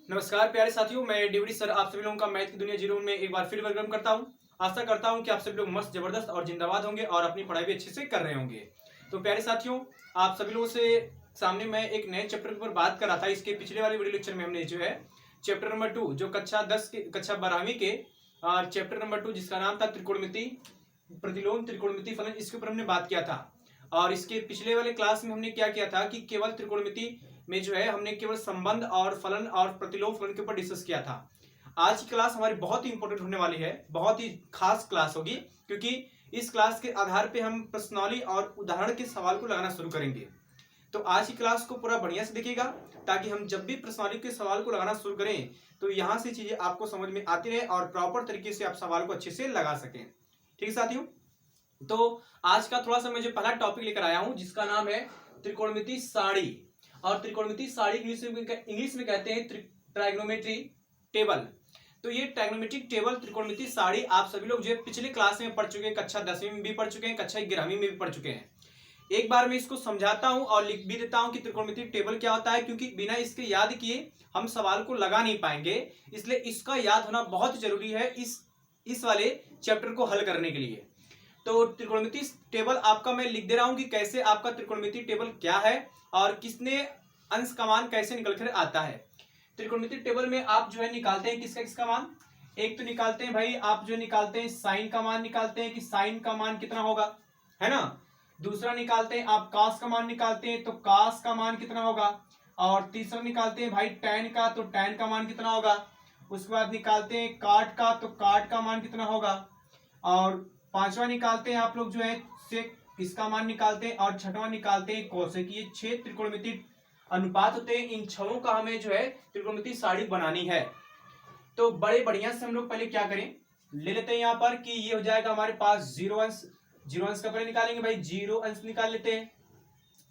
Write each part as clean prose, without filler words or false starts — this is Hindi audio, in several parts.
नमस्कार प्यारे साथियों, मैं डीवीडी सर आप सभी लोगों का मैथ की दुनिया जीरो में एक बार फिर वेलकम करता हूं। आशा करता हूं कि आप सभी लोग मस्त जबरदस्त और जिंदाबाद होंगे और अपनी पढ़ाई भी अच्छे से कर रहे होंगे। तो प्यारे साथियों, आप सभी लोगों से सामने मैं एक नए चैप्टर के ऊपर बात कर रहा था। इसके पिछले वाले वीडियो लेक्चर में हमने जो है चैप्टर नंबर 2 जो कक्षा 12वीं के चैप्टर नंबर 2 जिसका नाम था त्रिकोणमिति, प्रतिलोम त्रिकोणमिति फलन, इसके ऊपर हमने बात किया था। और इसके पिछले वाले क्लास में हमने क्या किया था कि केवल त्रिकोणमिति में जो है हमने केवल संबंध और फलन और प्रतिलोम फलन के ऊपर डिस्कस किया था। आज की क्लास हमारी बहुत ही इंपॉर्टेंट होने वाली है, बहुत ही खास क्लास होगी, क्योंकि इस क्लास के आधार पे हम प्रश्नावली और उदाहरण के सवाल को लगाना शुरू करेंगे। तो आज की क्लास को पूरा बढ़िया से देखिएगा, ताकि हम जब भी प्रश्नावली के सवाल को लगाना शुरू करें तो यहाँ से चीजें आपको समझ में आती रहे और प्रॉपर तरीके से आप सवाल को अच्छे से लगा सकें। ठीक है साथियों, तो आज का थोड़ा सा मैं जो पहला टॉपिक लेकर आया हूं जिसका नाम है त्रिकोणमिति सारणी। और त्रिकोणमिति सारणी इंग्लिश में कहते हैं ट्राइगोनोमेट्री टेबल। तो ये ट्राइगोनोमेट्रिक टेबल, त्रिकोणमिति सारणी आप सभी लोग जो है पिछले क्लास में पढ़ चुके हैं, कक्षा 10वीं में भी पढ़ चुके हैं, कक्षा 11वीं में भी पढ़ चुके हैं। एक बार मैं इसको समझाता हूं और लिख भी देता हूं कि त्रिकोणमिति टेबल क्या होता है, क्योंकि बिना इसके याद किए हम सवाल को लगा नहीं पाएंगे। इसलिए इसका याद होना बहुत जरूरी है इस वाले चैप्टर को हल करने के लिए। तो त्रिकोणमिति टेबल आपका मैं लिख दे रहा हूं कि कैसे आपका त्रिकोणमिति टेबल क्या है और किसने अंश का मान कैसे निकल कर आता है। त्रिकोणमिति टेबल में आप जो है निकालते हैं किसका किसका मान। एक तो निकालते हैं भाई, आप जो निकालते हैं साइन का मान, निकालते हैं कि साइन का मान कितना होगा, है ना। दूसरा निकालते हैं आप कास का मान, निकालते हैं तो कास का मान कितना होगा। और तीसरा निकालते हैं भाई टैन का, तो टैन का मान कितना होगा। उसके बाद निकालते हैं काट का, तो काट का मान कितना होगा। और पांचवा निकालते हैं आप लोग जो है सेक, इसका मान निकालते हैं। और छठवां निकालते हैं कोसेक। ये 6 त्रिकोणमिति अनुपात होते हैं। इन छहों का हमें जो है त्रिकोणमिति सारणी बनानी है। तो बड़े बढ़िया से हम लोग पहले क्या करें, ले लेते हैं यहाँ पर कि ये हो जाएगा हमारे पास जीरो अंश। जीरो अंश का पहले निकालेंगे भाई, जीरो अंश निकाल लेते हैं।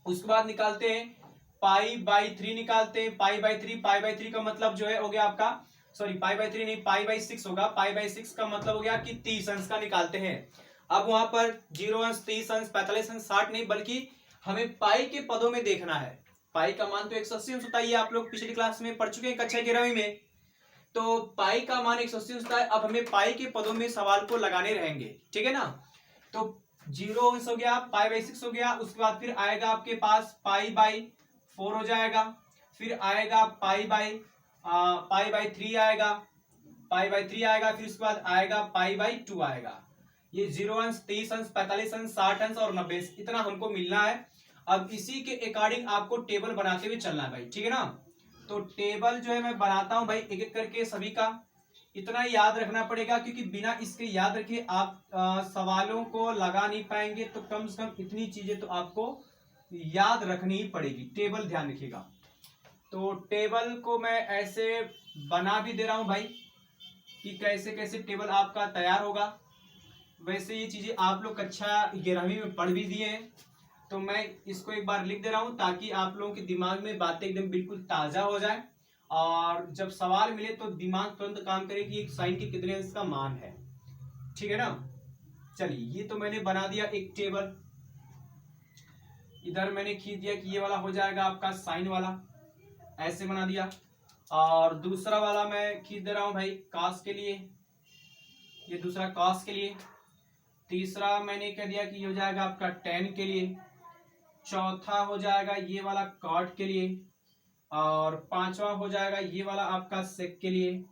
उसके बाद निकालते हैं पाई बाई 3 निकालते हैं। पाई बाई 3 का मतलब जो है हो गया आपका, सॉरी पाई बाई 3 नहीं, पाई बाई 6 होगा। पाई बाई 6 का मतलब हो गया कि 30 अंश का निकालते हैं। अब वहां पर 0 अंश, 30 अंश, 45 अंश, 60 नहीं, बल्कि हमें पाई के पदों में देखना है। पाई का मान तो 180 अंश होता है, ये आप लोग पिछली क्लास में पढ़ चुके हैं कक्षा 11वीं में। तो पाई का मान 180 अंश होता है। अब हमें पाई के पदों में सवाल को लगाने रहेंगे, ठीक है ना। तो 0 अंश हो गया, पाई बाई 6 हो गया। उसके बाद फिर आएगा आपके पास पाई बाई 4 हो जाएगा। फिर आएगा पाई बाई 3 आएगा, पाई बाई 3 आएगा। फिर उसके बाद आएगा पाई बाई 2 आएगा। ये 0 अंश, 30 अंश, 45 अंश, 60 अंश और 90 अंश, इतना हमको मिलना है। अब इसी के अकॉर्डिंग आपको टेबल बनाते हुए चलना है भाई, ठीक है ना। तो टेबल जो है मैं बनाता हूं भाई एक एक करके सभी का। इतना याद रखना पड़ेगा, क्योंकि बिना इसके याद रखे आप सवालों को लगा नहीं पाएंगे। तो कम से कम इतनी चीजें तो आपको याद रखनी ही पड़ेगी। टेबल ध्यान रखिएगा। तो टेबल को मैं ऐसे बना भी दे रहा हूं भाई कि कैसे कैसे टेबल आपका तैयार होगा। वैसे ये चीजें आप लोग कक्षा 11वीं में पढ़ भी दिए हैं, तो मैं इसको एक बार लिख दे रहा हूं ताकि आप लोगों के दिमाग में बातें एकदम बिल्कुल ताजा हो जाए और जब सवाल मिले तो दिमाग तुरंत काम करे कि एक साइन के कितने अंश का मान है, ठीक है ना। चलिए, ये तो मैंने बना दिया एक टेबल। इधर मैंने खींच दिया कि ये वाला हो जाएगा आपका साइन वाला, ऐसे बना दिया। और दूसरा वाला मैं खींच दे रहा हूं भाई कास के लिए, ये दूसरा कास के लिए। तीसरा मैंने कह दिया कि ये हो जाएगा आपका टेन के लिए। चौथा हो जाएगा ये वाला कॉट के लिए। और पांचवा हो जाएगा ये वाला आपका सेक के लिए।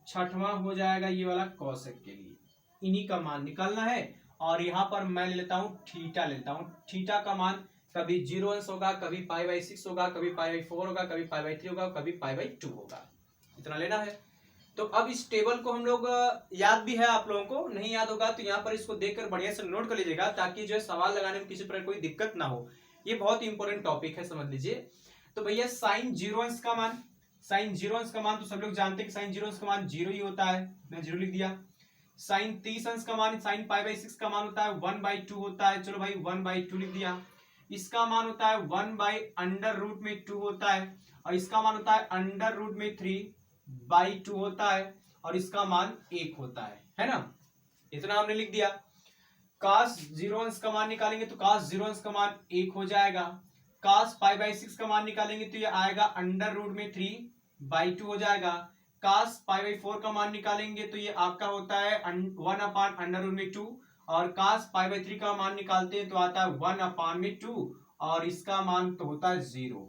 छठवां हो जाएगा ये वाला कॉसेक के लिए। इन्हीं का मान निकालना है। और यहाँ पर मैं ले लेता हूँ थीटा, लेता हूँ थीटा का मान। कभी 0 अंश होगा, कभी पाई बाई 6 होगा, कभी पाई बाई 4 होगा, कभी पाई बाई 3 होगा, कभी पाई बाई 2 होगा। इतना लेना है। तो अब इस टेबल को हम लोग याद भी है, आप लोगों को नहीं याद होगा तो यहाँ पर इसको देखकर बढ़िया से नोट कर लीजिएगा, ताकि जो है सवाल लगाने में किसी प्रकार कोई दिक्कत ना हो। ये बहुत इंपॉर्टेंट टॉपिक है, समझ लीजिए। तो भैया साइन 0 अंश का मान, साइन 0 अंश का मान तो सब लोग जानते हैं कि साइन 0 अंश का मान 0 ही होता है, मैं 0 लिख दिया। साइन 30 अंश का मान, साइन पाई बाई 6 का मान होता है 1/2 होता है, चलो भाई 1/2 लिख दिया। इसका मान होता है 1/√2 होता है। और इसका मान होता है √3/2 होता है। और इसका मान 1 होता है ना। इतना हमने लिख दिया। कास 0 अंश का मान निकालेंगे तो कास 0 अंश का मान 1 हो जाएगा। कास पाई बाई 6 का मान निकालेंगे तो ये आएगा √3 बाई 2 हो जाएगा। cos पाई बाई 4 का मान निकालेंगे तो ये आपका होता है 1/√2 और cos पाई बाई 3 का मान निकालते हैं तो आता है 1/2 और इसका मान तो होता है 0।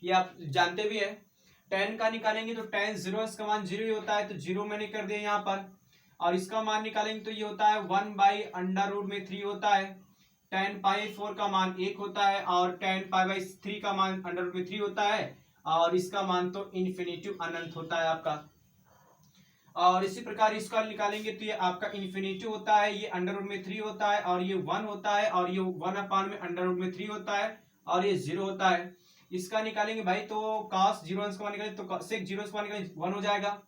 ये आप जानते भी है। tan का निकालेंगे तो tan 0 का मान 0 ही होता है तो 0 मैंने कर दिया यहाँ पर। और इसका मान निकालेंगे तो ये होता है 1/√3 होता है। tan पाई 4 का मान 1 होता है और tan पाई बाई 3 का मान √3 होता है और इसका मान तो इन्फिनिटिव अनंत होता है आपका। और इसी प्रकार इसका निकालेंगे तो ये आपका इन्फिनिटिव होता है, ये √3 होता है और ये 1 होता है और ये 1/√3 होता है और ये 0 होता है। इसका निकालेंगे भाई तो cos 0 का मान निकालेंगे तो sec 0 का मान निकालेंगे 1 हो जाएगा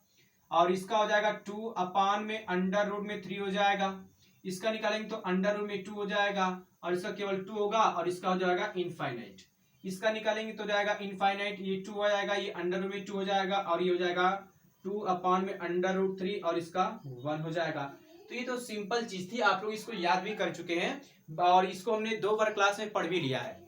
और इसका हो जाएगा 2/√3 हो जाएगा। इसका निकालेंगे तो √2 हो जाएगा और इसका केवल 2 होगा और इसका हो जाएगा इनफाइनाइट। इसका निकालेंगे तो जाएगा इनफाइनाइट, ये 2 हो जाएगा, ये √2 हो जाएगा और ये हो जाएगा 2/√3 और इसका 1 हो जाएगा। तो ये तो सिंपल चीज थी, आप लोग इसको याद भी कर चुके हैं और इसको हमने 2 बार क्लास में पढ़ भी लिया है,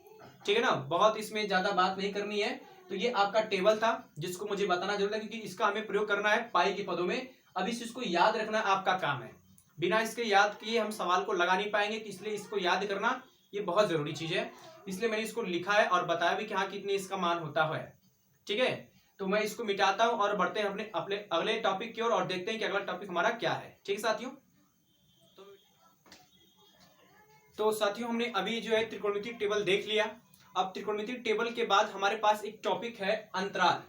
ठीक है ना। बहुत इसमें ज्यादा बात नहीं करनी है। तो ये आपका टेबल था जिसको मुझे बताना जरूर है क्योंकि इसका हमें प्रयोग करना है पाई के पदों में। अब इसको याद रखना आपका काम है, बिना इसके याद किए हम सवाल को लगा नहीं पाएंगे, इसलिए इसको याद करना ये बहुत जरूरी चीज है। इसलिए मैंने इसको लिखा है और बताया भी कि हाँ कितने इसका मान होता है, ठीक है। तो मैं इसको मिटाता हूं और बढ़ते हैं अपने अपने अगले टॉपिक की ओर और देखते हैं कि अगला टॉपिक हमारा क्या है, ठीक है साथियों। तो साथियों हमने अभी जो है त्रिकोणमितीय टेबल देख लिया। अब त्रिकोणमितीय टेबल के बाद हमारे पास एक टॉपिक है अंतराल,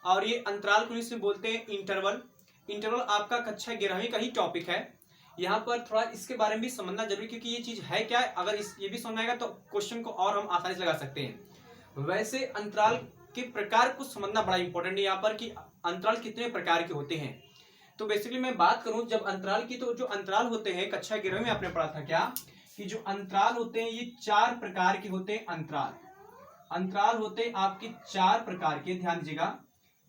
और ये अंतराल को इसमें बोलते हैं इंटरवल। इंटरवल आपका कक्षा 11वीं का ही टॉपिक है। यहाँ पर थोड़ा इसके बारे में भी समझना जरूरी क्योंकि ये चीज है क्या है, अगर ये भी समझ आएगा तो क्वेश्चन को और हम आसानी से लगा सकते हैं। वैसे अंतराल के प्रकार को समझना बड़ा इंपॉर्टेंट है यहाँ पर कि अंतराल कितने प्रकार के होते हैं। तो बेसिकली मैं बात करूं जब अंतराल की, तो जो अंतराल होते हैं कक्षा 11 में आपने पढ़ा था क्या कि जो अंतराल होते हैं ये 4 प्रकार के होते हैं। अंतराल होते हैं आपके 4 प्रकार के, ध्यान दीजिएगा।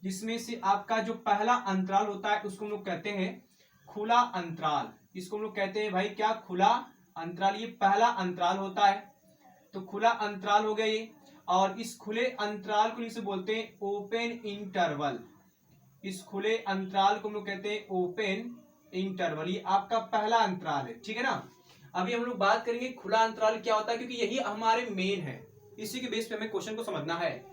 जिसमें से आपका जो पहला अंतराल होता है उसको हम लोग कहते हैं खुला अंतराल। इसको हम लोग कहते हैं भाई क्या, खुला अंतराल। ये पहला अंतराल होता है, तो खुला अंतराल हो गया ये। और इस खुले अंतराल को इसे बोलते हैं ओपन इंटरवल। इस खुले अंतराल को हम लोग कहते हैं ओपन इंटरवल। ये आपका पहला अंतराल है, ठीक है ना। अभी हम लोग बात करेंगे खुला अंतराल क्या होता है क्योंकि यही हमारे मेन है, इसी के बेस पे हमें क्वेश्चन को समझना है।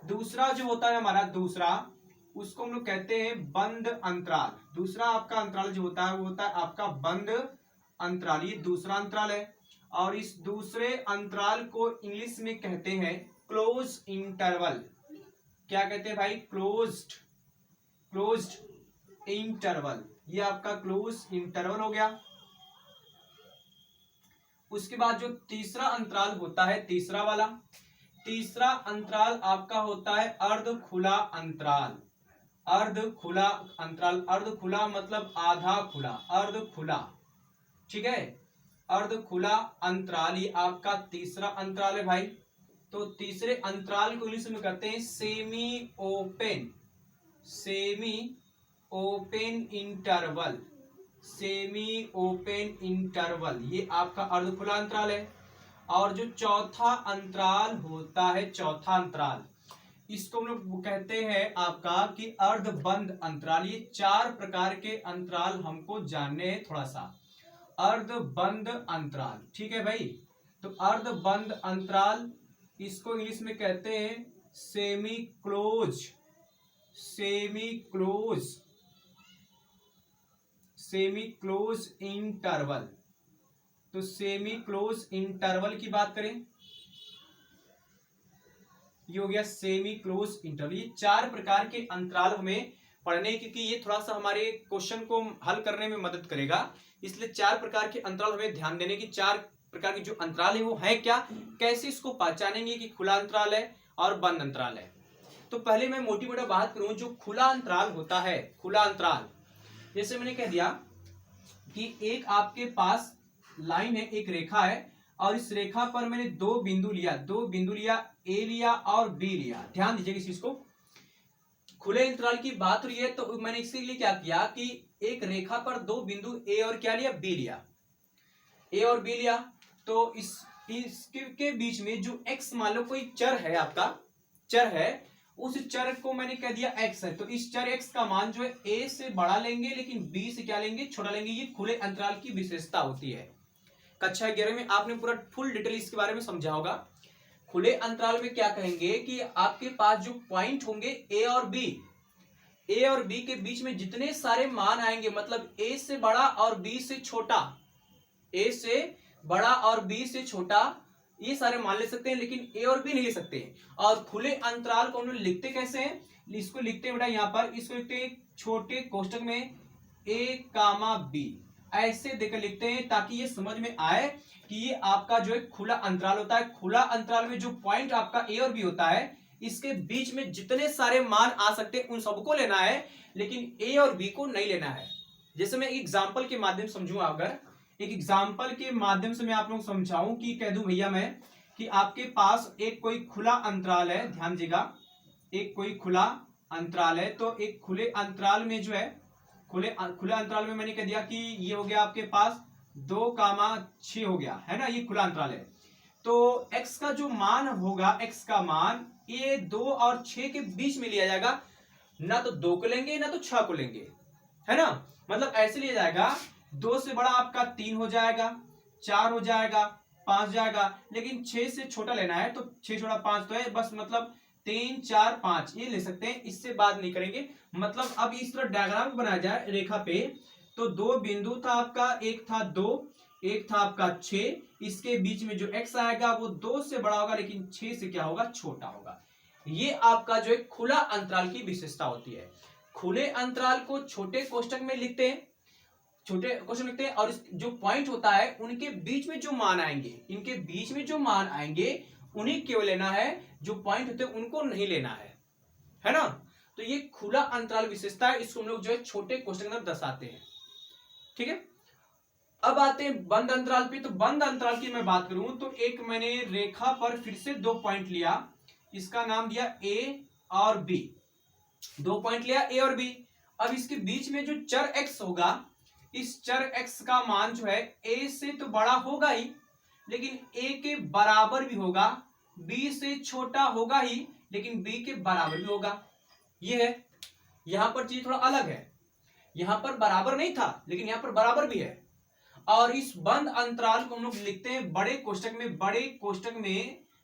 दूसरा जो होता है हमारा, दूसरा उसको हम लोग कहते हैं बंद अंतराल। दूसरा आपका अंतराल जो होता है वो होता है आपका बंद अंतराल। ये दूसरा अंतराल है और इस दूसरे अंतराल को इंग्लिश में कहते हैं क्लोज इंटरवल। क्या कहते हैं भाई, क्लोज्ड इंटरवल। ये आपका क्लोज इंटरवल हो गया। उसके बाद जो तीसरा अंतराल होता है, तीसरा अंतराल आपका होता है अर्ध खुला अंतराल। अर्ध खुला अंतराल, अर्ध खुला मतलब आधा खुला, अर्ध खुला, ठीक है। अर्ध खुला अंतराल ये आपका तीसरा अंतराल है भाई। तो तीसरे अंतराल को इंग्लिश में कहते हैं semi open interval. Semi open interval ये आपका अर्ध खुला अंतराल है। और जो चौथा अंतराल होता है, चौथा अंतराल, इसको हम लोग कहते हैं आपका कि अर्ध बंद अंतराल। ये 4 प्रकार के अंतराल हमको जानने हैं थोड़ा सा। अर्ध बंद अंतराल, ठीक है भाई। तो अर्ध बंद अंतराल इसको इंग्लिश में कहते हैं सेमी क्लोज इंटरवल। तो सेमी क्लोज इंटरवल की बात करें, ये हो गया सेमी क्लोज इंटरवल। ये 4 प्रकार के अंतराल हमें पढ़ने, क्योंकि ये थोड़ा सा हमारे क्वेश्चन को हल करने में मदद करेगा, इसलिए 4 प्रकार के अंतराल हमें ध्यान देने की। 4 प्रकार के जो अंतराल है वो है क्या, कैसे इसको पहचानेंगे कि खुला अंतराल है और बंद अंतराल है। तो पहले मैं मोटी मोटी बात करूं, जो खुला अंतराल होता है, खुला अंतराल जैसे मैंने कह दिया कि एक आपके पास लाइन है, एक रेखा है और इस रेखा पर मैंने 2 बिंदु लिया, ए लिया और बी लिया। ध्यान दीजिएगा इस चीज को। खुले अंतराल की बात हुई है तो मैंने इसके लिए क्या किया कि एक रेखा पर 2 बिंदु ए और क्या लिया, बी लिया, ए और बी लिया। तो इसके बीच में जो एक्स मान लो कोई चर है, आपका चर है, उस चर को मैंने कह दिया x है, तो इस चर x का मान जो है a से बड़ा लेंगे लेकिन b से क्या लेंगे, छोटा लेंगे। ये खुले अंतराल की विशेषता होती है। कक्षा 11 में आपने पूरा फुल डिटेल इसके बारे में समझा होगा। खुले अंतराल में क्या कहेंगे कि आपके पास जो पॉइंट होंगे a और b के बीच में जितने सारे मान आएंगे, मतलब a से बड़ा और b से छोटा, a से बड़ा और b से छोटा, ये सारे मान ले सकते हैं, लेकिन a और b नहीं ले सकते। और खुले अंतराल को हम लोग लिखते कैसे हैं, इसको लिखते हैं बेटा यहाँ पर, इसको लिखते हैं छोटे कोष्टक में a कामा b, ऐसे देकर लिखते हैं ताकि ये समझ में आए कि ये आपका जो है खुला अंतराल होता है। खुला अंतराल में जो पॉइंट आपका a और b होता है, इसके बीच में जितने सारे मान आ सकते हैं उन सबको लेना है, लेकिन a और b को नहीं लेना है। जैसे मैं एग्जाम्पल के माध्यम से समझूंगा, अगर एक एग्जाम्पल के माध्यम से मैं आप लोग समझाऊं कि कह दूं भैया मैं कि आपके पास एक कोई खुला अंतराल है, ध्यान दीजिएगा, एक कोई खुला अंतराल है, तो एक खुले अंतराल में जो है, खुले अंतराल में मैंने कह दिया कि ये हो गया आपके पास 2,6 हो गया है ना, ये खुला अंतराल है। तो x का जो मान होगा, x का मान ये 2 और 6 के बीच में लिया जाएगा, ना तो 2 को लेंगे ना तो 6 को लेंगे, है ना। मतलब ऐसे लिया जाएगा, 2 से बड़ा आपका 3 हो जाएगा, 4 हो जाएगा, 5 जाएगा, लेकिन 6 से छोटा लेना है, तो 6 छोटा 5 तो है बस, मतलब 3 4 5 ये ले सकते हैं, इससे बात नहीं करेंगे। मतलब अब इस तरह डायग्राम बनाया जाए रेखा पे, तो 2 बिंदु था आपका, एक था 2, एक था आपका 6, इसके बीच में जो x आएगा वो 2 से बड़ा होगा लेकिन 6 से क्या होगा, छोटा होगा। ये आपका जो है खुला अंतराल की विशेषता होती है। खुले अंतराल को छोटे कोष्टक में लिखते हैं, छोटे क्वेश्चन लिखते हैं, और जो पॉइंट होता है उनके बीच में जो मान आएंगे, इनके बीच में जो मान आएंगे उन्हीं केवल लेना है, जो पॉइंट होते हैं उनको नहीं लेना है ना। तो ये खुला अंतराल विशेषता है, इसको हम लोग जो है छोटे क्वेश्चन के अंदर दर्शाते हैं, ठीक है। अब आते हैं बंद अंतराल पे। तो बंद अंतराल की मैं बात करूं तो एक मैंने रेखा पर फिर से 2 पॉइंट लिया, इसका नाम दिया a और b, 2 पॉइंट लिया a और b। अब इसके बीच में जो चर x होगा, इस चर x का मान जो है a से तो बड़ा होगा ही, लेकिन a के बराबर भी होगा, b से छोटा होगा ही लेकिन b के बराबर भी होगा। ये है, यहां पर चीज थोड़ा अलग है, यहां पर बराबर नहीं था लेकिन यहां पर बराबर भी है। और इस बंद अंतराल को हम लोग लिखते हैं बड़े कोष्टक में,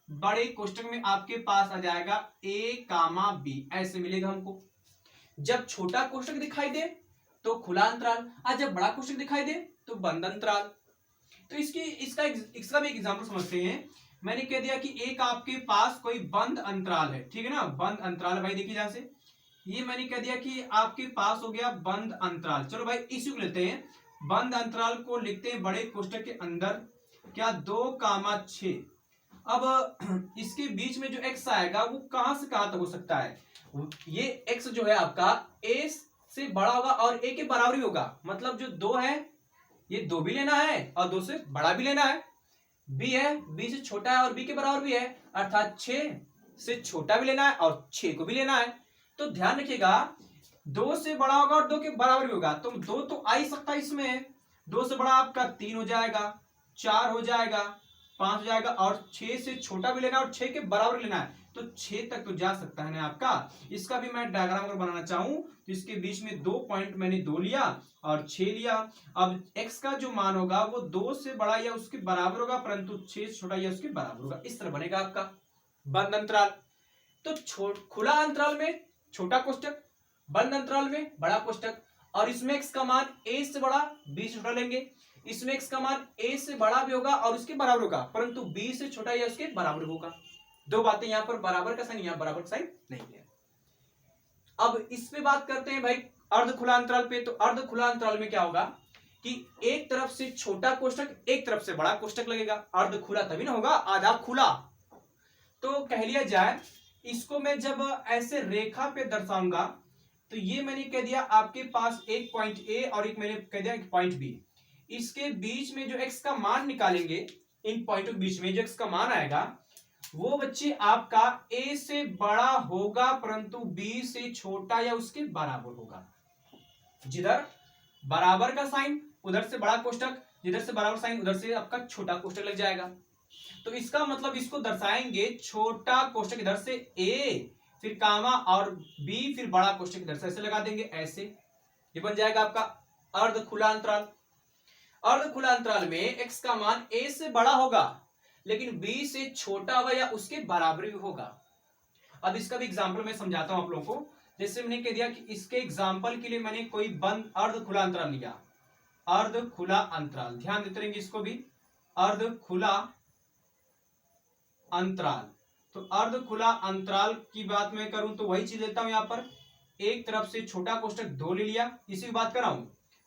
बड़े कोष्टक में आपके पास आ जाएगा a कामा b, ऐसे मिलेगा हमको। जब छोटा कोष्टक दिखाई दे तो खुला अंतराल, और जब बड़ा कोष्टक दिखाई दे तो बंद अंतराल। तो इसका भी एक एग्जांपल समझते हैं। मैंने कह दिया कि एक आपके पास कोई बंद अंतराल है, ठीक है ना, बंद अंतराल भाई, देखिए जहां से ये मैंने कह दिया कि आपके पास हो गया बंद अंतराल। चलो भाई इसी को लेते हैं, बंद अंतराल को लिखते हैं बड़े कोष्टक के अंदर क्या, 2,6। अब इसके बीच में जो x आएगा वो कहां से कहां तक हो सकता है, ये x जो है आपका a से बड़ा होगा और a के बराबर भी होगा। मतलब जो 2 है ये 2 भी लेना है और 2 से बड़ा भी लेना है, b है b से छोटा है और b के बराबर भी है, अर्थात 6 से छोटा भी लेना है और 6 को भी लेना है। तो ध्यान रखिएगा, 2 से बड़ा होगा और 2 के बराबर भी होगा, तो 2 तो आ ही सकता है इसमें, 2 से बड़ा आपका 3 हो जाएगा, 4 हो जाएगा, 5 हो जाएगा, और 6 से छोटा भी लेना है और 6 के बराबर लेना है, तो 6 तक तो जा सकता है ना आपका। इसका भी मैं डायग्राम अगर बनाना चाहूं तो इसके बीच में 2 पॉइंट मैंने 2 लिया और 6 लिया। अब x का जो मान होगा वो 2 से बड़ा या उसके बराबर होगा, परंतु 6 से छोटा या उसके बराबर होगा, इस तरह बनेगा आपका बंद अंतराल। तो खुला अंतराल में छोटा कोष्टक, बंद अंतराल में बड़ा कोष्टक, और इसमें x का मान a से बड़ा b से छोटा लेंगे, इसमें x का मान a से बड़ा भी होगा और उसके बराबर होगा, परंतु b से छोटा या उसके बराबर होगा। 2 बातें यहां पर, बराबर का साइन, यहां बराबर का साइन नहीं है। अब इस पे बात करते हैं भाई अर्ध खुला अंतराल पे। तो अर्ध खुला अंतराल में क्या होगा कि एक तरफ से छोटा कोष्टक, एक तरफ से बड़ा कोष्टक लगेगा। अर्ध खुला तभी ना होगा, आधा खुला। तो कह लिया जाए, इसको मैं जब ऐसे रेखा पे दर्शाऊंगा तो ये मैंने कह दिया आपके पास एक पॉइंट ए और एक मैंने कह दिया एक पॉइंट बी, इसके बीच में जो x का मान निकालेंगे, इन पॉइंटों के बीच में जो x का मान आएगा वो बच्चे आपका a से बड़ा होगा परंतु b से छोटा या उसके बराबर होगा। जिधर बराबर का साइन उधर से बड़ा कोष्टक, जिधर से बराबर साइन उधर से आपका छोटा कोष्टक लग जाएगा। तो इसका मतलब इसको दर्शाएंगे, छोटा कोष्टक इधर से a फिर कामा और बी, फिर बड़ा कोष्टक इधर से ऐसे लगा देंगे, ऐसे ये बन जाएगा आपका अर्ध खुला अंतराल। अर्ध खुला अंतराल में x का मान a से बड़ा होगा लेकिन b से छोटा होगा या उसके बराबर भी होगा। अब इसका भी एग्जांपल मैं समझाता हूं आप लोगों को। जैसे मैंने कह दिया कि इसके एग्जांपल के लिए मैंने कोई बंद अर्ध खुला अंतराल लिया, अर्ध खुला अंतराल, ध्यान देते रहेंगे इसको भी, अर्ध खुला अंतराल। तो अर्ध खुला अंतराल की बात मैं करूं तो वही चीज लेता हूं, यहां पर एक तरफ से छोटा कोष्टक 2 ले लिया, इसी की बात कर रहा हूं,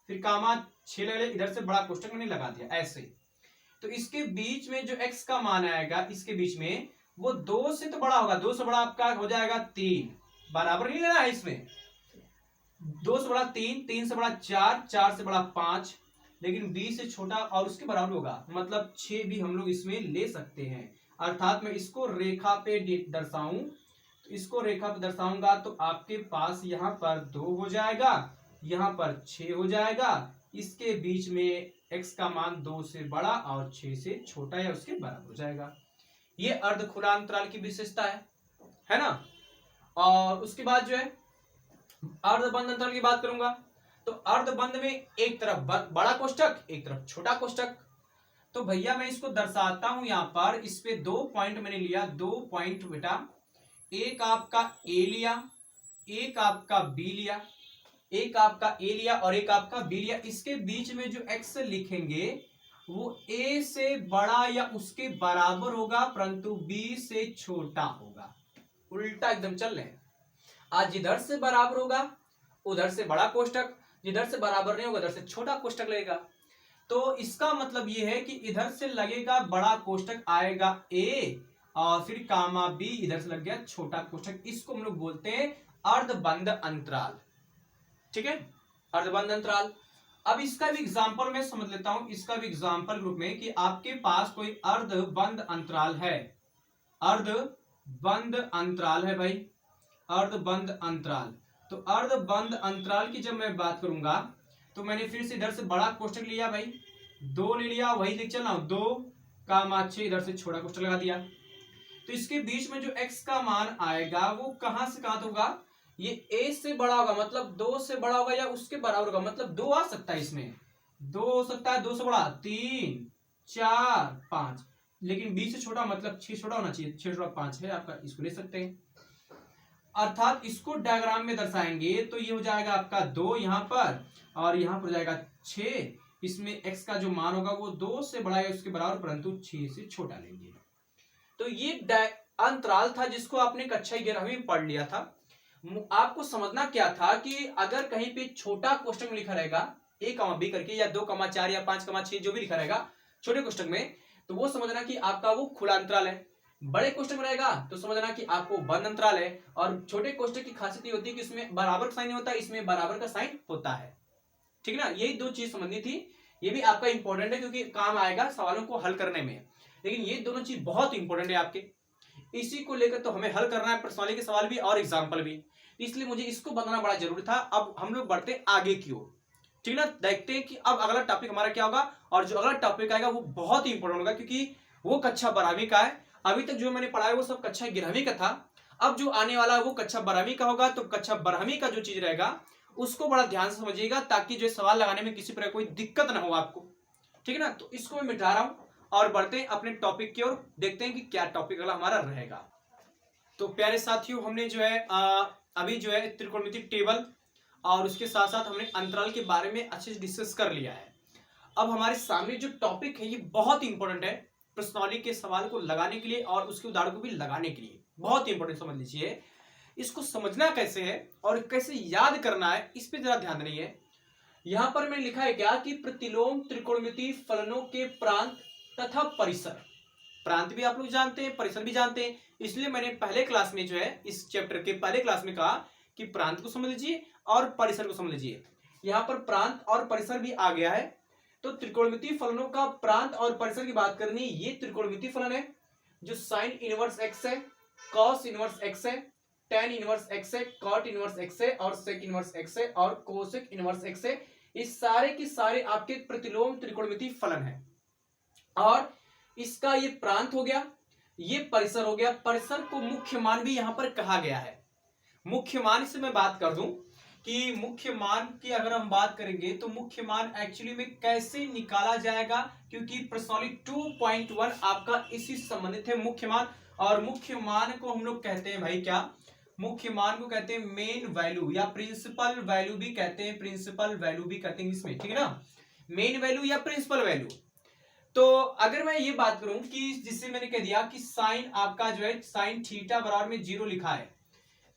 फिर कामा 6 ले लिया, इधर से बड़ा कोष्टक मैंने लगा दिया ऐसे। तो इसके बीच में जो x का मान आएगा, इसके बीच में वो 2 से तो बड़ा होगा, 2 से बड़ा आपका हो जाएगा 3, बराबर नहीं लेना है इसमें, 2 से बड़ा 3, 3 से बड़ा 4, 4 से बड़ा 5, लेकिन b से छोटा और उसके बराबर होगा, मतलब 6 भी हम लोग इसमें ले सकते हैं। अर्थात मैं इसको रेखा पे दर्शाऊं, तो इसको रेखा पे दर्शाऊंगा तो आपके पास यहां पर 2 हो जाएगा, यहां पर 6 हो जाएगा, इसके बीच में x का मान 2 से बड़ा और 6 से छोटा या उसके बराबर हो जाएगा। ये अर्ध खुला अंतराल की विशेषता है ना। और उसके बाद जो है अर्धबंद अंतराल की बात करूंगा, तो अर्धबंद में एक तरफ बड़ा कोष्टक, एक तरफ छोटा कोष्टक। तो भैया मैं इसको दर्शाता हूं यहां पर, इस पे 2 पॉइंट मैंने लिया, 2 पॉइंट बेटा, एक आपका ए लिया, एक आपका बी लिया, एक आपका ए लिया और एक आपका बी लिया। इसके बीच में जो x लिखेंगे वो a से बड़ा या उसके बराबर होगा परंतु b से छोटा होगा। उल्टा एकदम चल रहे हैं, आज जिधर से बराबर होगा उधर से बड़ा कोष्टक, जिधर से बराबर नहीं होगा उधर से छोटा कोष्टक लगेगा। तो इसका मतलब ये है कि इधर से लगेगा बड़ा कोष्टक, आएगा a और फिर कामा b, इधर से लग गया छोटा कोष्टक। इसको हम लोग बोलते हैं अर्धबंद अंतराल। ठीक है, अर्धबंद अंतराल। अब इसका भी एग्जांपल मैं समझ लेता हूं, इसका भी एग्जांपल रूप में कि आपके पास कोई अर्धबंद अंतराल है, अर्धबंद अंतराल है भाई, अर्धबंद अंतराल। तो अर्धबंद अंतराल की जब मैं बात करूंगा तो मैंने फिर से इधर से बड़ा कोष्टक लिया भाई, 2 ले लिया, वही लिख चल रहा हूं, 2 कामा 6, इधर से छोटा कोष्टक लगा दिया। तो इसके बीच में जो x का मान आएगा वो कहां से कहां होगा, ये a से बड़ा होगा, मतलब 2 से बड़ा होगा या उसके बराबर होगा, मतलब 2 आ सकता है इसमें, 2 हो सकता है, 2 से बड़ा 3, 4, 5, लेकिन b से छोटा मतलब 6 छोटा होना चाहिए, 6 छोटा 5 है आपका, इसको ले सकते हैं। अर्थात इसको डायग्राम में दर्शाएंगे तो ये हो जाएगा आपका 2 यहां पर और यहां पर जाएगा 6, इसमें x का जो मान होगा वो 2 से बड़ा है उसके बराबर परंतु 6 से छोटा लेंगे। तो ये अंतराल था जिसको आपने कक्षा 11वीं में पढ़ लिया था। आपको समझना क्या था कि अगर कहीं पे छोटा कोष्टक में लिखा रहेगा a कमा b करके या 2 कमा 4 या 5 कमा 6 जो भी लिखा रहेगा छोटे कोष्टक में, तो वो समझना कि आपका वो खुला अंतराल है। बड़े कोष्टक में रहेगा तो समझना कि आपको बंद अंतराल है। और छोटे कोष्टक की खासियत ये होती है कि इसमें बराबर का साइन नहीं होता, इसमें बराबर का साइन होता है। ठीक ना, यही 2 चीज समझनी थी। ये भी आपका इंपॉर्टेंट है क्योंकि काम आएगा सवालों को हल करने में, लेकिन ये दोनों चीज बहुत इंपॉर्टेंट है आपके, इसी को लेकर तो हमें हल करना है प्रश्नावली के सवाल भी और एग्जाम्पल भी, इसलिए मुझे इसको बताना बड़ा जरूरी था। अब हम लोग बढ़ते हैं आगे की ओर, ठीक ना, देखते हैं कि अब अगला टॉपिक हमारा क्या होगा। और जो अगला टॉपिक आएगा वो बहुत ही इंपॉर्टेंट होगा क्योंकि वो कक्षा 12वीं का है। अभी तक जो मैंने पढ़ाया वो सब कक्षा 11वीं का था, अब जो आने वाला है वो कक्षा 12वीं का होगा। तो कक्षा 12वीं का जो चीज रहेगा उसको बड़ा ध्यान से समझिएगा ताकि जो सवाल लगाने में किसी प्रकार कोई दिक्कत ना हो आपको, ठीक है ना। तो इसको मैं मिटा रहा हूं और बढ़ते हैं अपने टॉपिक की ओर, देखते हैं कि क्या टॉपिक अगला हमारा रहेगा। तो प्यारे साथियों, हमने जो है अभी जो है त्रिकोणमिति टेबल और उसके साथ साथ हमने अंतराल के बारे में अच्छे से डिस्कस कर लिया है। अब हमारे सामने जो टॉपिक है ये बहुत इंपॉर्टेंट है प्रश्नावली के सवाल को लगाने के लिए और उसके उदाहरण को भी लगाने के लिए, बहुत इंपॉर्टेंट समझ लीजिए। इसको समझना कैसे है और कैसे याद करना है इस पे जरा ध्यान देना। यहां पर मैंने लिखा है क्या कि प्रतिलोम त्रिकोणमिति फलनों के प्रांत तथा परिसर, प्रांत भी आप लोग जानते हैं, परिसर भी जानते हैं, इसलिए मैंने पहले क्लास में जो है इस चैप्टर के पहले क्लास में कहा कि प्रांत को समझ लीजिए और परिसर को समझ लीजिए। यहां पर प्रांत और परिसर भी आ गया है। तो त्रिकोणमिति फलनों का प्रांत और परिसर की बात करनी, ये त्रिकोणमिति फलन है जो साइन इनवर्स एक्स है, कॉस इनवर्स एक्स है, टेन इनवर्स एक्स है, कॉट इनवर्स एक्स है और सेक इनवर्स एक्स है और कोसेक इनवर्स एक्स है। इस सारे के सारे आपके प्रतिलोम त्रिकोणमिति फलन है और इसका ये प्रांत हो गया, ये परिसर हो गया। परिसर को मुख्य मान भी यहां पर कहा गया है, मुख्य मान से मैं बात कर दूं कि मुख्य मान की अगर हम बात करेंगे तो मुख्य मान एक्चुअली में कैसे निकाला जाएगा, क्योंकि प्रश्नावली 2.1 आपका इसी से संबंधित है मुख्य मान। और मुख्य मान को हम लोग कहते हैं भाई क्या, मुख्य मान को कहते हैं मेन वैल्यू या प्रिंसिपल वैल्यू भी कहते हैं, प्रिंसिपल वैल्यू भी कहते हैं इसमें, ठीक है ना, मेन वैल्यू या प्रिंसिपल वैल्यू। तो अगर मैं ये बात करूं कि जिससे मैंने कह दिया कि साइन आपका जो है साइन थीटा बराबर में 0 लिखा है,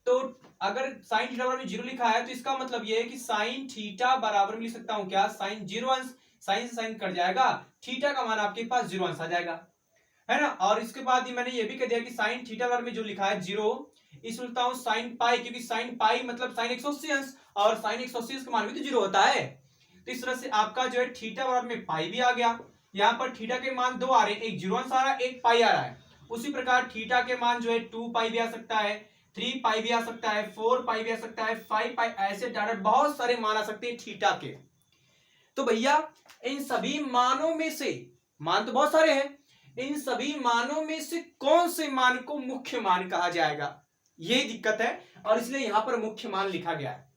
तो अगर साइन थीटा बराबर में 0 लिखा है तो इसका मतलब ये है कि साइन थीटा बराबर में लिख सकता हूं क्या, साइन 0 अंश, साइन से साइन कट जाएगा, थीटा का मान आपके पास 0 अंश आ जाएगा, है ना। और इसके बाद ही मैंने ये भी कह दिया कि साइन थीटा बराबर में जो लिखा है 0, इस लिखता हूं साइन पाई, क्योंकि साइन पाई मतलब साइन 180 अंश, और साइन 180 अंश का मान भी तो 0 होता है। तो इस तरह से आपका जो है थीटा बराबर में पाई भी आ गया। यहाँ पर थीटा के मान 2 आ रहे हैं, एक 0 अंश आ रहा है, एक पाई आ रहा है। उसी प्रकार थीटा के मान जो है 2 पाई भी आ सकता है, 3 पाई भी आ सकता है, 4 पाई भी आ सकता है, 5 पाई, ऐसे डायरेक्ट बहुत सारे मान आ सकते हैं थीटा के। तो भैया इन सभी मानों में से, मान तो बहुत सारे हैं, इन सभी मानों में से कौन से मान को मुख्य मान कहा जाएगा, ये दिक्कत है, और इसलिए यहां पर मुख्य मान लिखा गया है।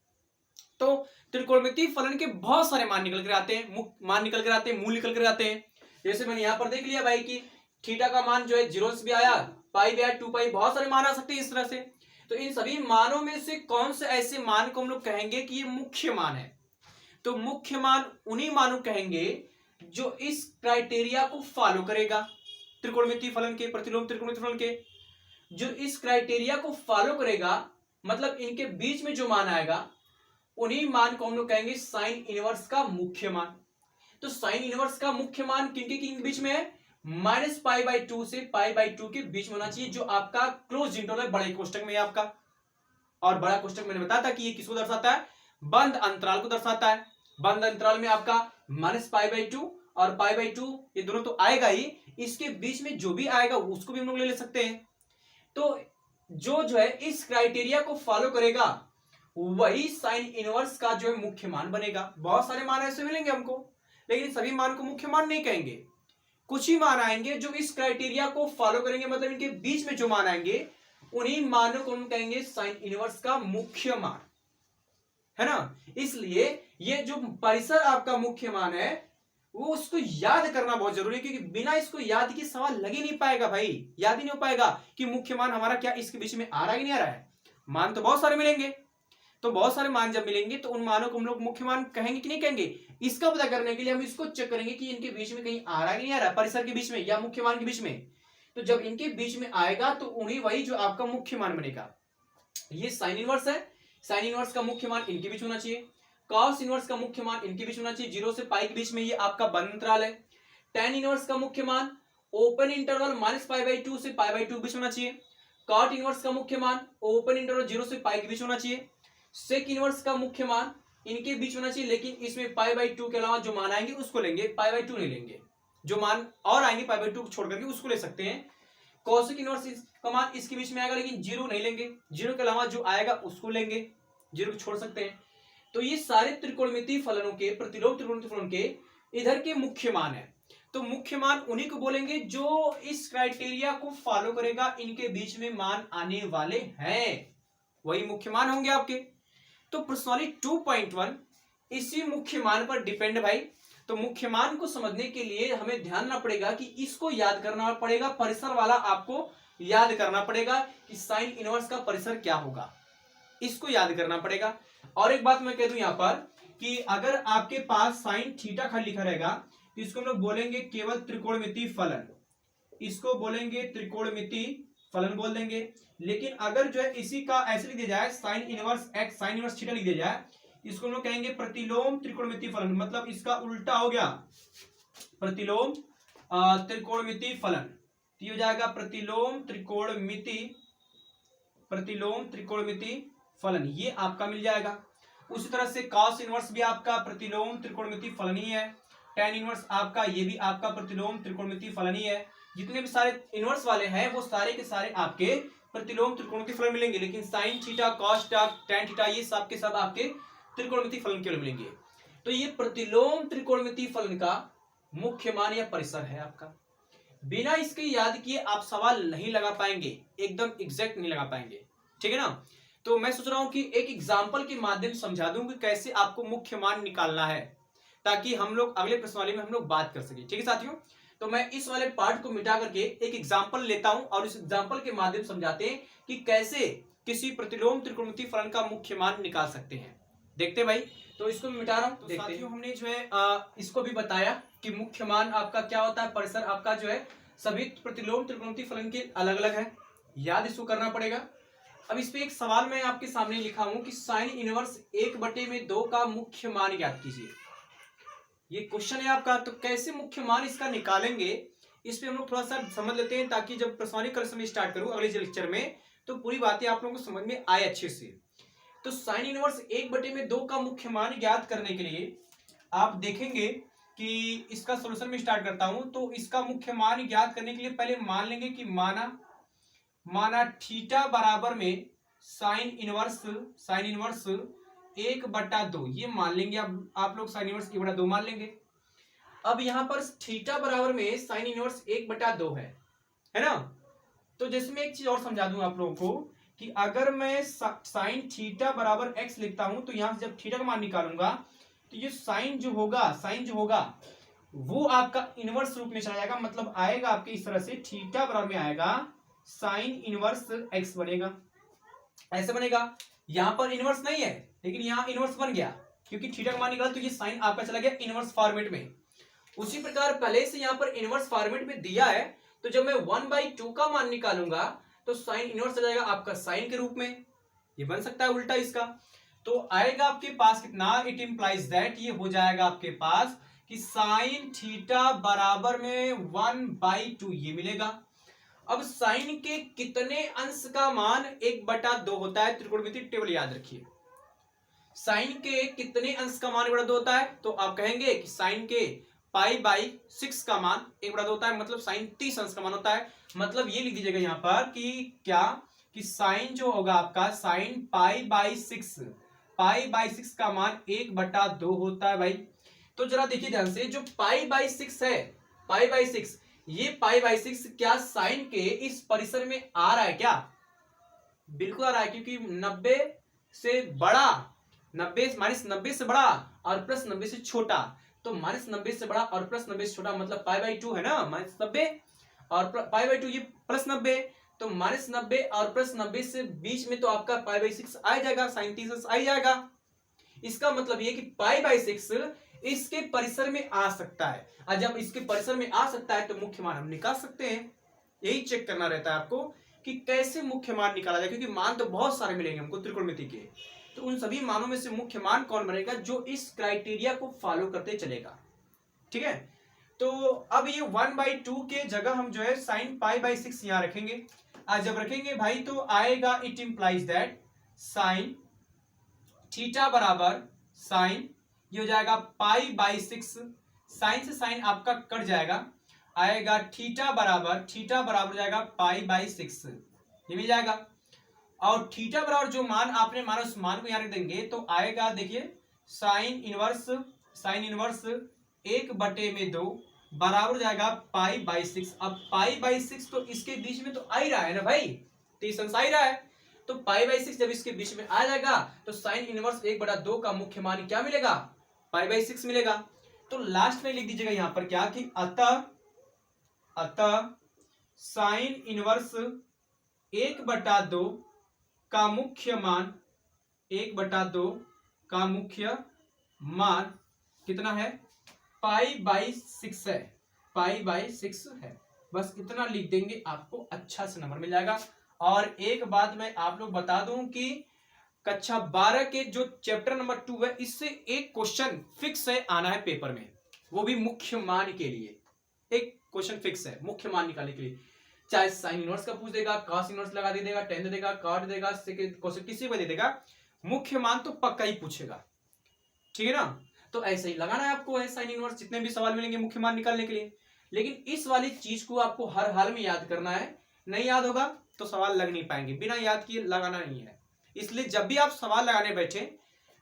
तो त्रिकोणमितीय फलन के बहुत सारे मान निकल कर आते हैं, मान निकल कर आते हैं, मूल निकल कर आते हैं। जैसे मैंने यहां पर देख लिया भाई कि थीटा का मान जो है 0 भी आया, पाई भी आया, 2 पाई, बहुत सारे मान आ सकते हैं इस तरह से। तो इन सभी मानों में से कौन से ऐसे मान को हम लोग कहेंगे कि ये मुख्य मान है, तो मुख्य मान उन्हीं मानों कहेंगे जो इस क्राइटेरिया को फॉलो करेगा, त्रिकोणमितीय फलन के, प्रतिलोम त्रिकोणमितीय फलन के, जो इस क्राइटेरिया को फॉलो करेगा, मतलब इनके बीच में जो मान आएगा उन्हीं मान को हम लोग कहेंगे साइन इनवर्स का मुख्य मान। तो साइन इनवर्स का मुख्य मान किनके बीच में है, -π/2 से π/2 के बीच में होना चाहिए, जो आपका क्लोज इंटरवल है, बड़े कोष्टक में आपका। और बड़ा कोष्टक मैंने बताया था कि ये किसको दर्शाता है, बंद अंतराल को दर्शाता है। बंद अंतराल में आपका -π/2 और π/2 ये दोनों तो आएगा ही, इसके बीच में जो भी आएगा उसको भी हम लोग ले सकते हैं। तो जो है इस क्राइटेरिया को फॉलो करेगा वही साइन इनवर्स का जो है मुख्य मान बनेगा। बहुत सारे मान ऐसे मिलेंगे हमको, लेकिन सभी मान को मुख्य मान नहीं कहेंगे। कुछ ही मान आएंगे जो इस क्राइटेरिया को फॉलो करेंगे, मतलब इनके बीच में जो मान आएंगे उन्हीं मानों को हम कहेंगे साइन इनवर्स का मुख्य मान, है ना। इसलिए ये जो परिसर आपका मुख्य मान है वो उसको याद करना बहुत जरूरी है, क्योंकि बिना इसको याद के सवाल लग ही नहीं पाएगा भाई, याद ही नहीं हो पाएगा कि मुख्य मान हमारा क्या इसके बीच में आ रहा है कि नहीं आ रहा है। मान तो बहुत सारे मिलेंगे, तो बहुत सारे मान जब मिलेंगे तो उन मानों को हम लोग मुख्य मान कहेंगे कि नहीं कहेंगे, इसका पता करने के लिए हम इसको चेक करेंगे कि इनके बीच में कहीं आ रहा है कि नहीं आ रहा है, परिसर के बीच में या मुख्य मान के बीच में। तो जब इनके बीच में आएगा तो उन्हीं वही जो आपका मुख्य मान बनेगा। ये साइन इनवर्स है, साइन इनवर्स का मुख्य मान इनके बीच होना चाहिए। कॉस इनवर्स का मुख्य मान इनके बीच होना चाहिए, 0 से पाई के बीच में, ये आपका बंद अंतराल है। tan इनवर्स का मुख्य मान ओपन इंटरवल -π/2 से π/2 बीच होना चाहिए। कॉट इनवर्स का मुख्य मान ओपन इंटरवल 0 से पाई के बीच होना चाहिए। सेक इनवर्स का मुख्य मान इनके बीच होना चाहिए, लेकिन इसमें π/2 के अलावा जो मान आएंगे उसको लेंगे, π/2 नहीं लेंगे। जो मान और आएंगे π/2 छोड़ करके उसको ले सकते हैं। कॉसेक इनवर्स का मान इसके बीच में आएगा, लेकिन 0 नहीं लेंगे, 0 के अलावा जो आएगा उसको लेंगे, 0 को छोड़ सकते हैं। तो ये सारे त्रिकोणमितीय फलनों के, प्रतिलोम त्रिकोणमितीय फलनों के इधर के मुख्य मान है। तो मुख्य मान उन्हीं को बोलेंगे जो इस क्राइटेरिया को फॉलो करेगा, इनके बीच में मान आने वाले हैं, वही मुख्य मान होंगे आपके। तो प्रश्नावली 2.1 इसी मुख्य मान पर डिपेंड भाई। तो मुख्य मान को समझने के लिए हमें ध्यान रखना पड़ेगा कि इसको याद करना पड़ेगा, परिसर वाला आपको याद करना पड़ेगा कि साइन इनवर्स का परिसर क्या होगा, इसको याद करना पड़ेगा। और एक बात मैं कह दूं यहां पर कि अगर आपके पास साइन थीटा खाली लिखा रहेगा तो इसको हम लोग बोलेंगे केवल त्रिकोणमितीय फलन, इसको बोलेंगे त्रिकोणमितीय फलन बोल देंगे। लेकिन अगर जो है इसी का ऐसे लिख दिया जाए sine inverse x sine inverse theta लिख दिया जाए, इसको हम लोग कहेंगे प्रतिलोम त्रिकोणमितीय फलन, मतलब इसका उल्टा हो गया प्रतिलोम त्रिकोणमितीय फलन। तो हो जाएगा प्रतिलोम त्रिकोणमितीय फलन, ये आपका मिल जाएगा। उसी तरह से कॉस इनवर्स भी आपका प्रतिलोम त्रिकोणमितीय फलन ही है। tan इनवर्स आपका, ये भी आपका प्रतिलोम त्रिकोणमितीय फलन ही है। जितने भी सारे इनवर्स वाले हैं वो सारे के सारे आपके प्रतिलोम त्रिकोणमितीय फलन मिलेंगे, लेकिन sine theta, cos theta, tan theta ये सब के सब आपके त्रिकोणमितीय फलन केवल मिलेंगे। तो ये प्रतिलोम त्रिकोणमितीय फलन का मुख्य मान या परिसर है आपका। बिना इसके याद किए आप सवाल नहीं लगा पाएंगे, एकदम एग्जैक्ट नहीं लगा पाएंगे, ठीक है ना। तो मैं सोच रहा हूं कि एक एग्जाम्पल के माध्यम से समझा दूं कि कैसे आपको मुख्य मान निकालना है, ताकि हम लोग अगले प्रश्नावली में हम लोग बात कर सके। ठीक है साथियों, तो मैं इस वाले पार्ट को मिटा करके एक एग्जाम्पल लेता हूं और इस एग्जाम्पल के माध्यम से समझाते हैं कि कैसे किसी प्रतिलोम त्रिकोणमितीय फलन का मुख्य मान निकाल सकते हैं। देखते हैं भाई, तो इसको मैं मिटा रहा हूं। तो साथियों हमने जो है इसको भी बताया कि मुख्य मान आपका क्या होता है, परिसर आपका जो है सभी प्रतिलोम त्रिकोणमितीय फलन के अलग अलग है, याद इसको करना पड़ेगा। अब इस पे एक सवाल मैं आपके सामने लिखा हूं कि साइन इनवर्स 1/2 का मुख्य मान ज्ञात कीजिए। ये क्वेश्चन है आपका, तो कैसे मुख्य मान इसका निकालेंगे इस पे हम लोग थोड़ा सा समझ लेते हैं, ताकि जब प्रश्नावली कल से मैं स्टार्ट करूं अगले लेक्चर में तो पूरी बातें आप लोगों को समझ में आए अच्छे से। तो साइन इनवर्स 1/2 का मुख्य मान ज्ञात करने के लिए आप देखेंगे कि इसका सोल्यूशन में स्टार्ट करता हूं। तो इसका मुख्य मान ज्ञात करने के लिए पहले मान लेंगे कि माना थीटा बराबर में साइन इनवर्स 1/2, ये मान लेंगे आप लोग साइन इनवर्स 1/2 मान लेंगे। अब यहां पर थीटा बराबर में साइन इनवर्स 1/2 है ना। तो जैसे मैं एक चीज और समझा दूं आप लोगों को कि अगर मैं साइन थीटा बराबर x लिखता हूं, तो यहां से जब थीटा का मान निकालूंगा तो ये साइन जो होगा वो आपका इनवर्स रूप में चला जाएगा, मतलब आएगा आपके इस तरह से, थीटा बराबर में आएगा साइन इनवर्स x बनेगा, ऐसे बनेगा। यहां पर इनवर्स नहीं है लेकिन यहां इनवर्स बन गया, क्योंकि थीटा का मान निकाला तो ये साइन आपका चला गया इनवर्स फॉर्मेट में। उसी प्रकार पहले से यहां पर इनवर्स फॉर्मेट में दिया है, तो जब मैं 1/2 का मान निकालूंगा तो साइन इनवर्स आ जाएगा आपका साइन के रूप में, ये बन सकता है उल्टा इसका। तो आएगा आपके पास कितना, इट इंप्लाइज दैट, ये हो जाएगा आपके पास कि साइन थीटा बराबर में 1/2 ये मिलेगा। अब साइन के कितने अंश का मान 1/2 होता है, त्रिकोणमितीय टेबल याद रखिए। साइन के कितने अंश का मान 1/2 होता है, तो आप कहेंगे कि साइन के π/6 का मान 1/2 होता है, मतलब साइन 30 अंश का मान होता है। मतलब ये लिख दीजिएगा यहाँ पर कि क्या, कि साइन जो होगा आपका साइन π/6 का मान 1/2 होता है भाई। तो जरा देखिए ध्यान से, जो π/6 है, π/6, ये π/6 क्या साइन के इस परिसर में आ रहा है क्या? बिल्कुल आ रहा है, क्योंकि 90 से बड़ा, 90 से बड़ा और प्लस 90 से छोटा, तो -90 से बड़ा और प्लस 90 से छोटा मतलब π/2 है ना, -90 और π/2 ये प्लस 90, तो -90 और प्लस 90 से बीच में तो आपका π/6 आ जाएगा, साइन 30 आ जाएगा। इसका मतलब ये कि π/6 इसके परिसर में आ सकता है, और जब इसके परिसर में आ सकता है तो मुख्य मान हम निकाल सकते हैं। यही चेक करना रहता है आपको कि कैसे मुख्य मान निकाला जाए, क्योंकि मान तो बहुत सारे मिलेंगे हमको त्रिकोणमिति के, तो उन सभी मानों में से मुख्य मान कौन बनेगा जो इस क्राइटेरिया को फॉलो करते चलेगा। ठीक है, तो अब ये 1/2 के जगह हम जो है साइन π/6 यहां रखेंगे। आज जब रखेंगे भाई तो आएगा, it implies that sine theta बराबर साइन, ये हो जाएगा π/6, साइन से साइन आपका कट जाएगा, आएगा थीटा बराबर हो जाएगा π/6, ये मिल जाएगा। और थीटा बराबर जो मान आपने माना उस मान को यहां रख देंगे, तो आएगा देखिए साइन इनवर्स 1/2 बराबर हो जाएगा π/6। अब π/6 तो इसके बीच में तो आ ही रहा है ना भाई, 30 अंश आ ही रहा है, तो π/6 जब इसके बीच में आ जाएगा तो साइन इनवर्स 1/2 का मुख्य मान क्या मिलेगा, π/6 मिलेगा। तो लास्ट में लिख दीजिएगा यहां पर क्या, कि अतः साइन इनवर्स 1/2 का मुख्य मान, 1/2 का मुख्य मान कितना है, π/6 है, π/6 है। बस इतना लिख देंगे, आपको अच्छा से नंबर मिल जाएगा। और एक बात मैं आप लोग बता दूं कि कक्षा 12 के जो चैप्टर नंबर 2 है, इससे एक क्वेश्चन फिक्स है आना है पेपर में, वो भी मुख्य मान के लिए एक क्वेश्चन फिक्स है मुख्य मान निकालने के लिए। चाहे साइन इनवर्स का पूछ देगा, कॉस इनवर्स लगा दे देगा, टेन दे देगा, कॉट देगा, कोसेक किसी को दे देगा, मुख्य मान तो पक्का ही पूछेगा। ठीक है ना, तो ऐसे ही लगाना है आपको है साइन इनवर्स, जितने भी सवाल मिलेंगे मुख्य मान निकालने के लिए। लेकिन इस वाली चीज को आपको हर हाल में याद करना है, नहीं याद होगा तो सवाल लग नहीं पाएंगे, बिना याद किए लगाना नहीं है। इसलिए जब भी आप सवाल लगाने बैठे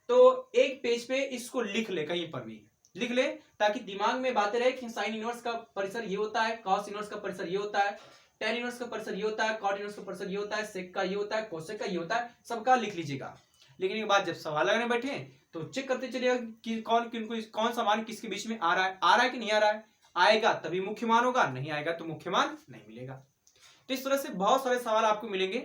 तो एक पेज पे इसको लिख ले, कहीं पर भी लिख ले, ताकि दिमाग में बातें रहे कि साइन इनवर्स का परिसर ये होता है, कॉस इनवर्स का परिसर ये होता है, tan इनवर्स का परिसर ये होता है, cot इनवर्स का परिसर ये होता है, sec का ये होता है, cosec का ये होता है, सबका लिख लीजिएगा। लिखने के बाद जब सवाल लगाने बैठे तो चेक करते चलिएगा कि कौन सा मान किसके बीच में आ रहा है कि नहीं आ रहा है। आएगा तभी मुख्य मान होगा, नहीं आएगा तो मुख्य मान नहीं मिलेगा। तो इस तरह से बहुत सारे सवाल आपको मिलेंगे।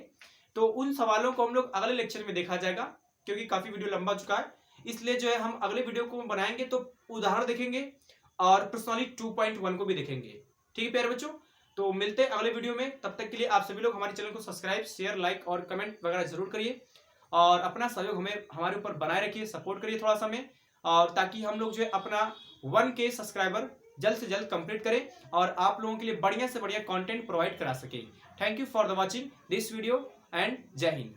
तो उन सवालों को हम लोग अगले लेक्चर में देखा जाएगा, क्योंकि काफी वीडियो लंबा चुका है, इसलिए जो है हम अगले वीडियो को बनाएंगे तो उदाहरण देखेंगे और प्रश्नावली 2.1 को भी देखेंगे। ठीक है प्यारे बच्चों, तो मिलते हैं अगले वीडियो में। तब तक के लिए आप सभी लोग हमारे चैनल को सब्सक्राइब, शेयर, लाइक और कमेंट वगैरह जरूर करिए और अपना सहयोग हमारे ऊपर बनाए रखिए, सपोर्ट करिए थोड़ा सा में, और ताकि हम लोग जो है अपना 1K सब्सक्राइबर जल्द से जल्द कंप्लीट करें और आप लोगों के लिए बढ़िया से बढ़िया कंटेंट प्रोवाइड करा सके। Thank you for the watching this video and जय हिंद।